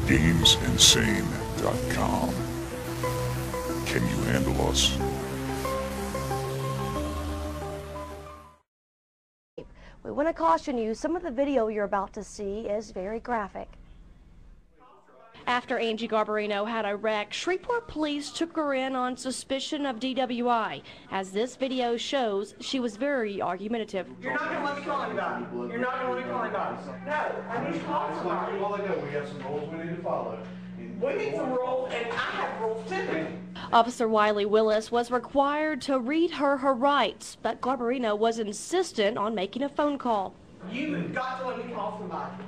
GamesInsane.com. Can you handle us? We want to caution you, some of the video you're about to see is very graphic. After Angie Garbarino had a wreck, Shreveport police took her in on suspicion of DWI. As this video shows, she was very argumentative. You're not going to let me call anybody. You're not going to let me call anybody. No, I need to call somebody. Well, I know we have some rules we need to follow. We need some rules, and I have rules too. Officer Wiley Willis was required to read her rights, but Garbarino was insistent on making a phone call. You've got to let me call somebody.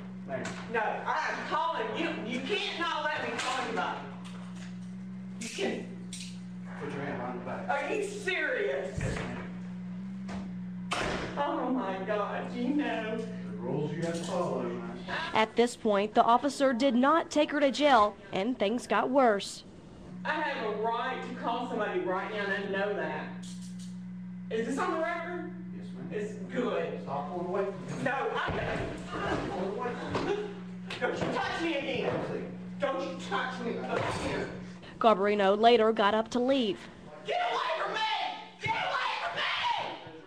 No, I'm calling you. You can't not let me call anybody. You can't. Put your hand behind the back. Are you serious? Yes, ma'am. Oh my God, you know. The rules you have to follow, man. At this point, the officer did not take her to jail, and things got worse. I have a right to call somebody right now, and I know that. Is this on the record? Yes, ma'am. It's good. Stop pulling away from me. No, I'm not. Pull away from me. Don't you touch me again. Don't you touch me again. Garbarino later got up to leave. Get away from me! Get away from me!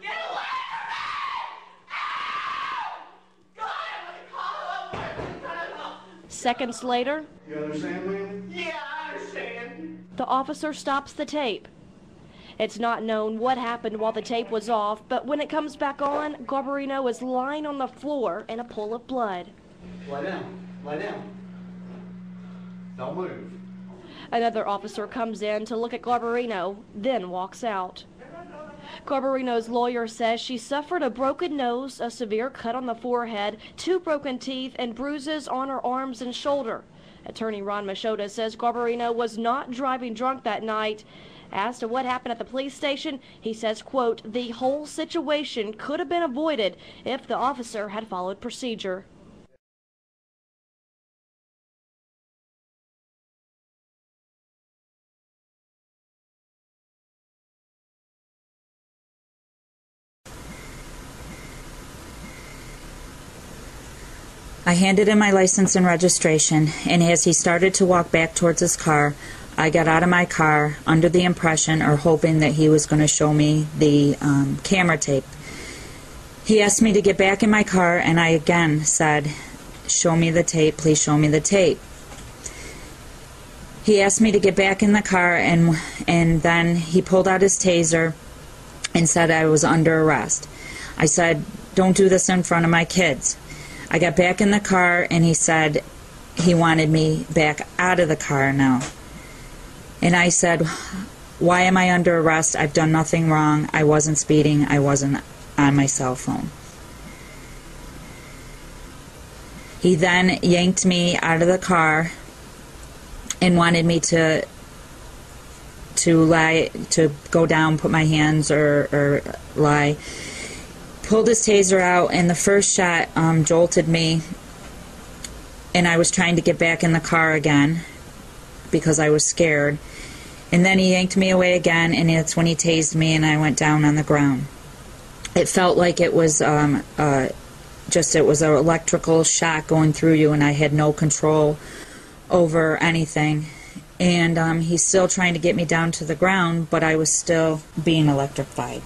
Get away from me! Ow! God, I'm going to call up. Seconds later, You understand, ma'am? Yeah, I understand. the officer stops the tape. It's not known what happened while the tape was off, but when it comes back on, Garbarino is lying on the floor in a pool of blood. Lie down. Lie down. Don't move. Another officer comes in to look at Garbarino, then walks out. Garbarino's lawyer says she suffered a broken nose, a severe cut on the forehead, 2 broken teeth, and bruises on her arms and shoulder. Attorney Ron Machota says Garbarino was not driving drunk that night. As to what happened at the police station, he says, quote, the whole situation could have been avoided if the officer had followed procedure. I handed him my license and registration, and as he started to walk back towards his car, I got out of my car under the impression or hoping that he was going to show me the camera tape. He asked me to get back in my car, and I again said, show me the tape, please show me the tape. He asked me to get back in the car, and then he pulled out his taser and said I was under arrest. I said, don't do this in front of my kids. I got back in the car, and he said he wanted me back out of the car now. And I said, why am I under arrest? I've done nothing wrong. I wasn't speeding. I wasn't on my cell phone. He then yanked me out of the car and wanted me to go down, put my hands or lie. Pulled his taser out, and the first shot jolted me, and I was trying to get back in the car again because I was scared. And then he yanked me away again, and that's when he tased me, and I went down on the ground. It felt like it was it was an electrical shock going through you, and I had no control over anything. And he's still trying to get me down to the ground, but I was still being electrified.